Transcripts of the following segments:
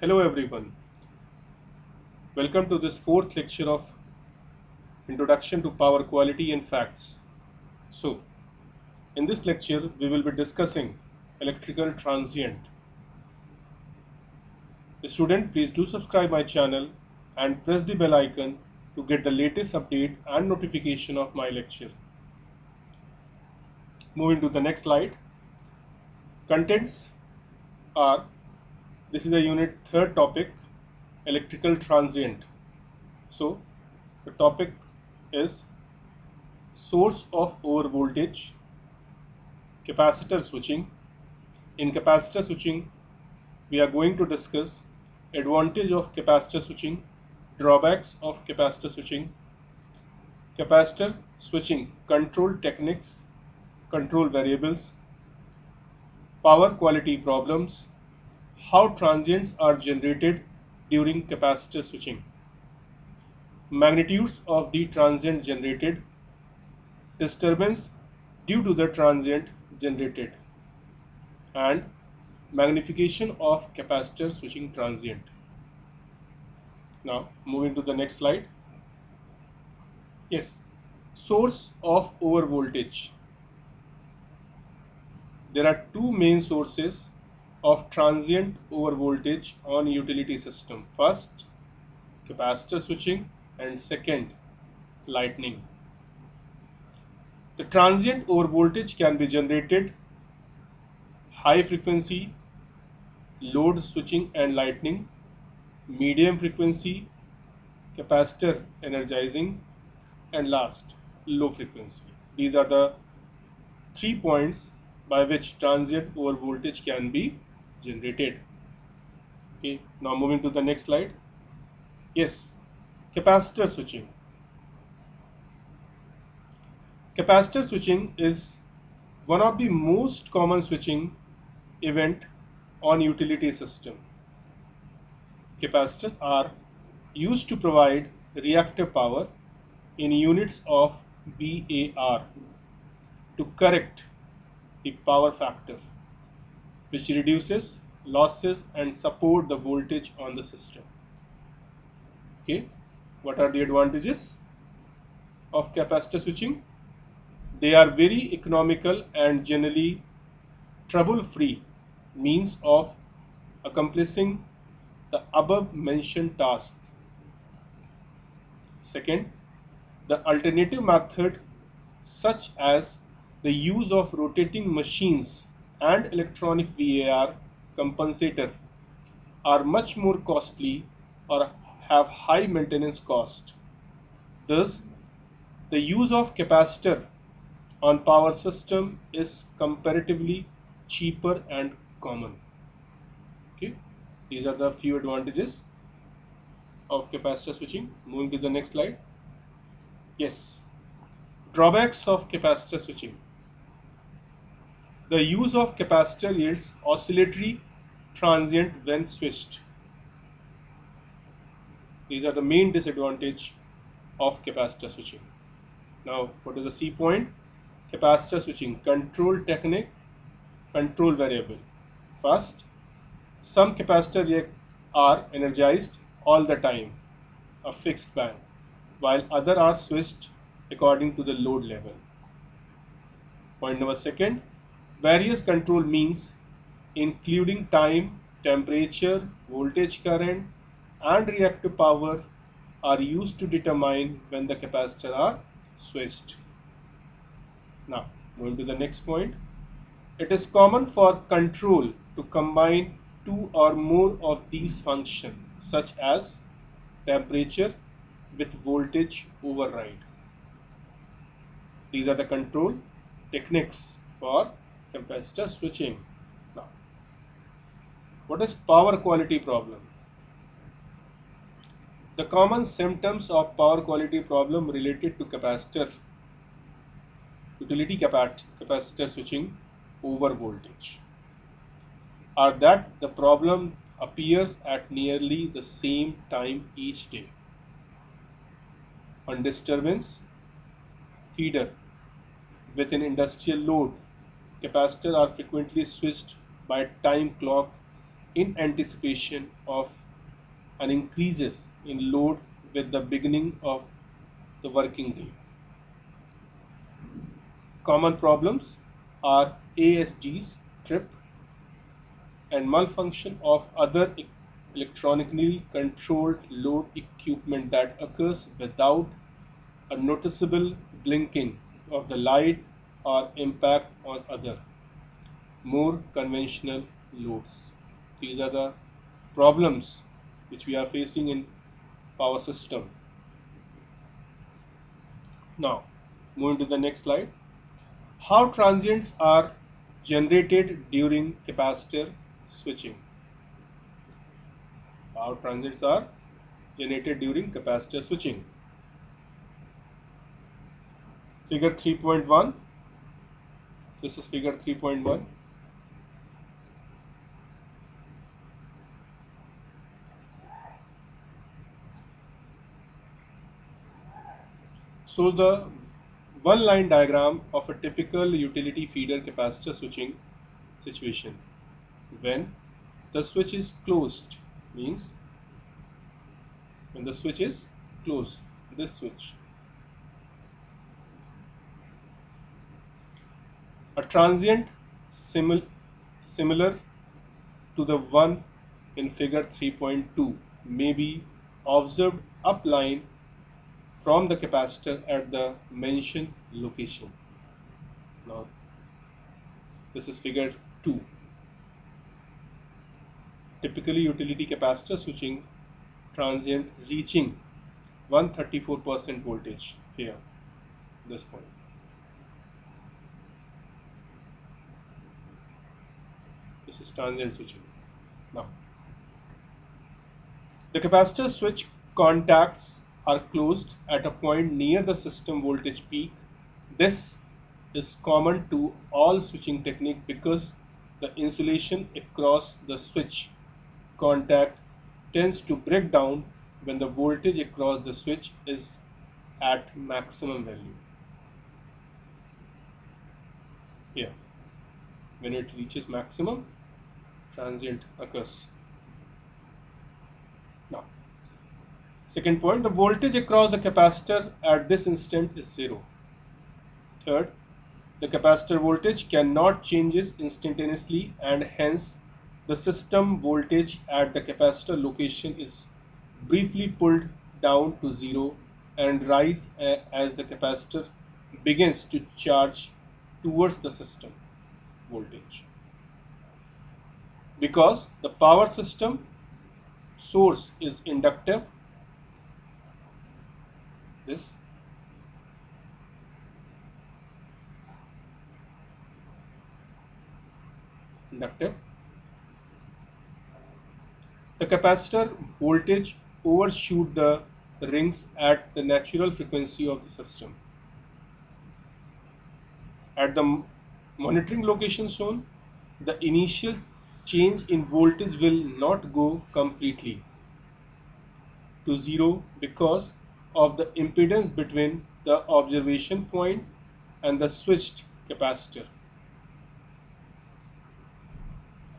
Hello everyone. Welcome to this fourth lecture of Introduction to Power Quality and Facts. So, in this lecture we will be discussing electrical transient. Student, please do subscribe my channel and press the bell icon to get the latest update and notification of my lecture. Moving to the next slide. Contents are, this is the unit third topic, electrical transient. So, the topic is source of overvoltage, capacitor switching. In capacitor switching, we are going to discuss advantage of capacitor switching, drawbacks of capacitor switching, control techniques, control variables, power quality problems, how transients are generated during capacitor switching, magnitudes of the transient generated, disturbance due to the transient generated, and magnification of capacitor switching transient. Now, moving to the next slide. Yes, source of overvoltage. There are two main sources of transient overvoltage on utility system. First, capacitor switching, and second, lightning. The transient overvoltage can be generated high frequency, load switching and lightning, medium frequency, capacitor energizing, and last, low frequency. These are the 3 points by which transient overvoltage can be generated. Okay, now moving to the next slide. Yes, capacitor switching. Capacitor switching is one of the most common switching event on utility system. Capacitors are used to provide reactive power in units of VAR to correct the power factor, which reduces losses and support the voltage on the system. Okay, what are the advantages of capacitor switching? They are very economical and generally trouble-free means of accomplishing the above mentioned task. Second, the alternative method such as the use of rotating machines and electronic VAR compensator are much more costly or have high maintenance cost. Thus, the use of capacitor on power system is comparatively cheaper and common. Okay, these are the few advantages of capacitor switching. Moving to the next slide. Yes, drawbacks of capacitor switching. The use of capacitor yields oscillatory transient when switched. These are the main disadvantage of capacitor switching. Now, what is the C point? Capacitor switching, control technique, control variable. First, some capacitors are energized all the time, a fixed band, while other are switched according to the load level. Point number second, various control means including time, temperature, voltage current, and reactive power are used to determine when the capacitors are switched. Now, moving to the next point. It is common for control to combine two or more of these functions, such as temperature with voltage override. These are the control techniques for capacitor switching. Now, what is power quality problem? The common symptoms of power quality problem related to utility capacitor switching over voltage are that the problem appears at nearly the same time each day. On disturbance feeder with an industrial load, capacitors are frequently switched by time clock in anticipation of an increases in load with the beginning of the working day. Common problems are ASDs, trip, and malfunction of other electronically controlled load equipment that occurs without a noticeable blinking of the light or impact on other more conventional loads. These are the problems which we are facing in power system. Now, moving to the next slide. How transients are generated during capacitor switching. How transients are generated during capacitor switching. Figure 3.1. This is figure 3.1. So the one line diagram of a typical utility feeder capacitor switching situation. When the switch is closed, means when the switch is closed, this switch. A transient similar to the one in figure 3.2 may be observed upline from the capacitor at the mentioned location. Now, this is figure 2. Typically, utility capacitor switching transient reaching 134% voltage here, this point. This is transient switching. Now, the capacitor switch contacts are closed at a point near the system voltage peak. This is common to all switching technique because the insulation across the switch contact tends to break down when the voltage across the switch is at maximum value. Here, when it reaches maximum, transient occurs. Now, second point, the voltage across the capacitor at this instant is 0. Third, the capacitor voltage cannot changes instantaneously and hence the system voltage at the capacitor location is briefly pulled down to 0 and rise as the capacitor begins to charge towards the system voltage. Because the power system source is inductive, this inductive, the capacitor voltage overshoot the rings at the natural frequency of the system. At the monitoring location shown, the initial change in voltage will not go completely to 0 because of the impedance between the observation point and the switched capacitor.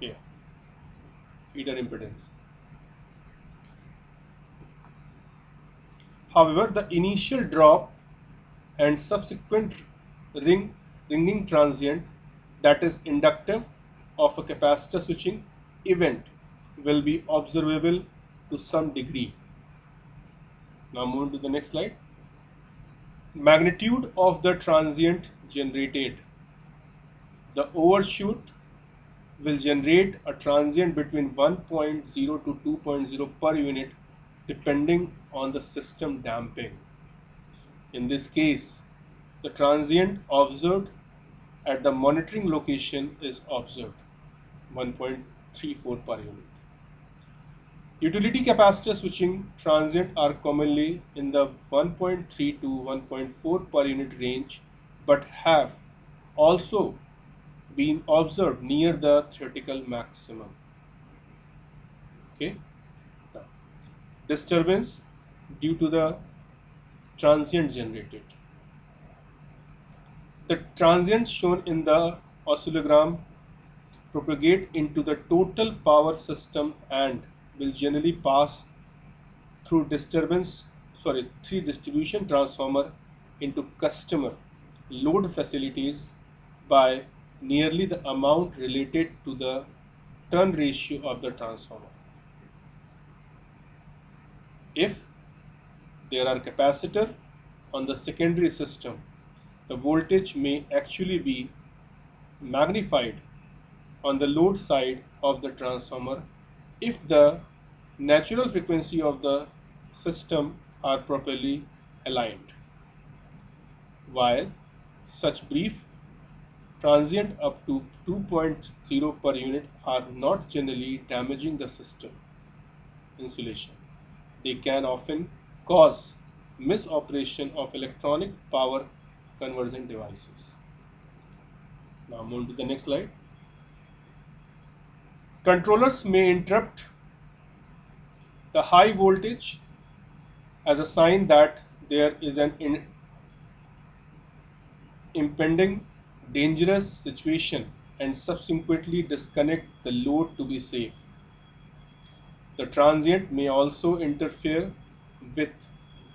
Here, feeder impedance. However, the initial drop and subsequent ringing transient, that is inductive, of a capacitor switching event will be observable to some degree. Now move to the next slide. Magnitude of the transient generated. The overshoot will generate a transient between 1.0 to 2.0 per unit depending on the system damping. In this case, the transient observed at the monitoring location is observed 1.34 per unit. Utility capacitor switching transient are commonly in the 1.3 to 1.4 per unit range but have also been observed near the theoretical maximum. Okay. Now, disturbance due to the transient generated. The transient shown in the oscillogram propagate into the total power system and will generally pass through three distribution transformer into customer load facilities by nearly the amount related to the turn ratio of the transformer. If there are capacitor on the secondary system, the voltage may actually be magnified on the load side of the transformer if the natural frequency of the system are properly aligned. While such brief transient up to 2.0 per unit are not generally damaging the system insulation, they can often cause misoperation of electronic power conversion devices. Now move to the next slide. Controllers may interrupt the high voltage as a sign that there is an impending dangerous situation and subsequently disconnect the load to be safe. The transient may also interfere with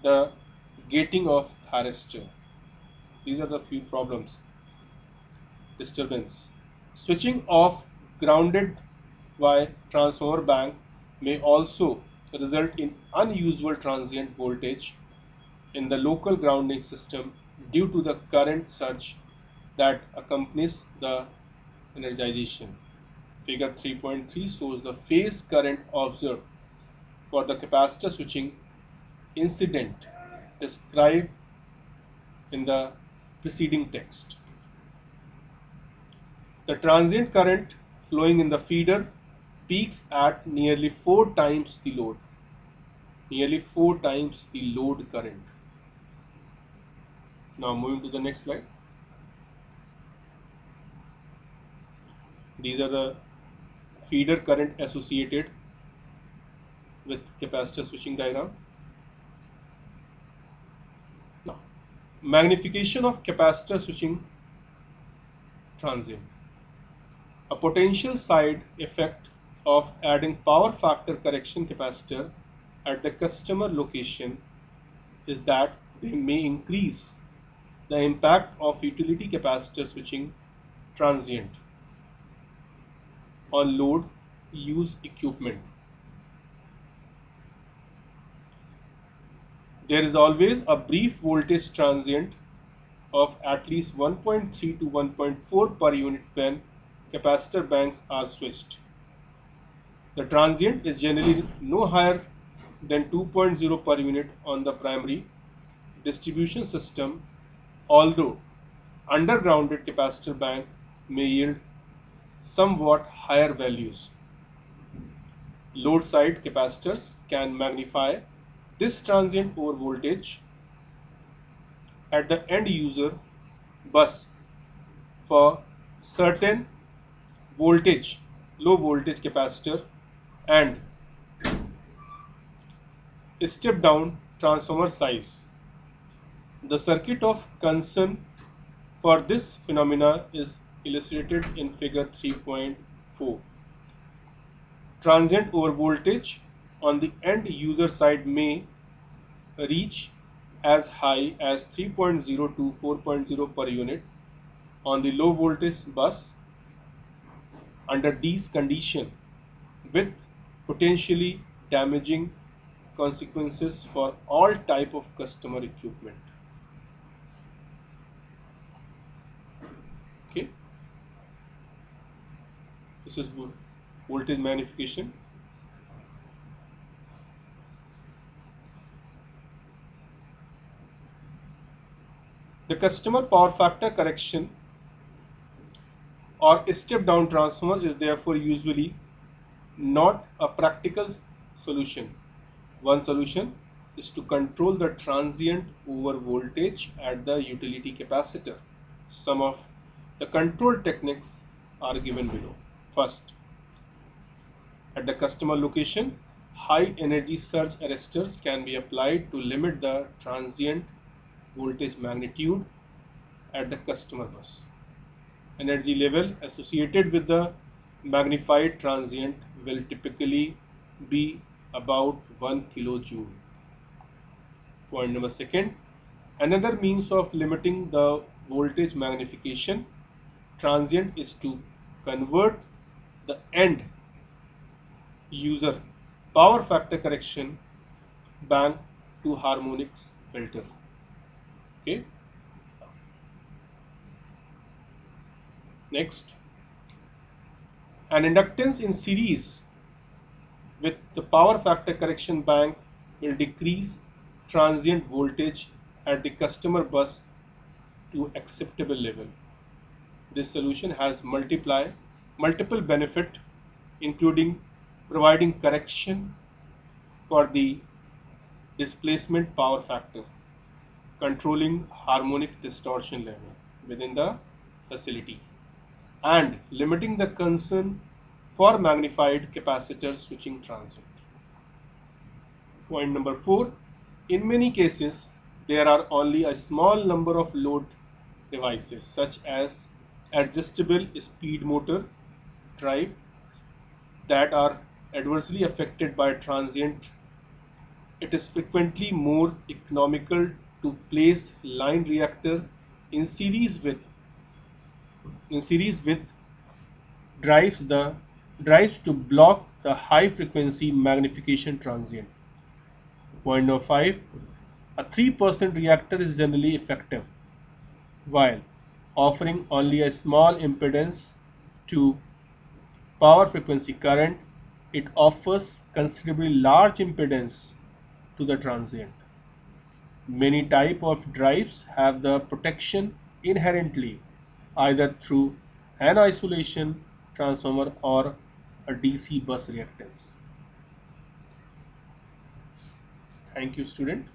the gating of thyristor. These are the few problems. Disturbance. Switching off grounded by transformer bank may also result in unusual transient voltage in the local grounding system due to the current surge that accompanies the energization. Figure 3.3 shows the phase current observed for the capacitor switching incident described in the preceding text. The transient current flowing in the feeder peaks at nearly 4 times the load. Nearly 4 times the load current. Now moving to the next slide. These are the feeder current associated with capacitor switching diagram. Now, magnification of capacitor switching transient. A potential side effect of adding power factor correction capacitor at the customer location is that they may increase the impact of utility capacitor switching transient on load use equipment. There is always a brief voltage transient of at least 1.3 to 1.4 per unit when capacitor banks are switched. The transient is generally no higher than 2.0 per unit on the primary distribution system, although undergrounded capacitor bank may yield somewhat higher values. Load side capacitors can magnify this transient over voltage at the end user bus for certain voltage, low voltage capacitor and step down transformer size. The circuit of concern for this phenomena is illustrated in figure 3.4. Transient over voltage on the end user side may reach as high as 3.0 to 4.0 per unit on the low voltage bus under these conditions, with potentially damaging consequences for all type of customer equipment. Okay, this is voltage magnification. The customer power factor correction or step down transformer is therefore usually not a practical solution. One solution is to control the transient over voltage at the utility capacitor. Some of the control techniques are given below. First, at the customer location, high energy surge arresters can be applied to limit the transient voltage magnitude at the customer bus. Energy level associated with the magnified transient will typically be about 1 kilojoule. Point number second, another means of limiting the voltage magnification transient is to convert the end user power factor correction bank to harmonics filter. Okay. Next, an inductance in series with the power factor correction bank will decrease transient voltage at the customer bus to acceptable level. This solution has multiple benefit, including providing correction for the displacement power factor, controlling harmonic distortion level within the facility, and limiting the concern for magnified capacitor switching transient. Point number 4. In many cases, there are only a small number of load devices such as adjustable speed motor drive that are adversely affected by transient. It is frequently more economical to place line reactor in series with drives to block the high frequency magnification transient. Point number 5. A 3% reactor is generally effective while offering only a small impedance to power frequency current. It offers considerably large impedance to the transient. Many type of drives have the protection inherently either through an isolation transformer or a DC bus reactance. Thank you, student.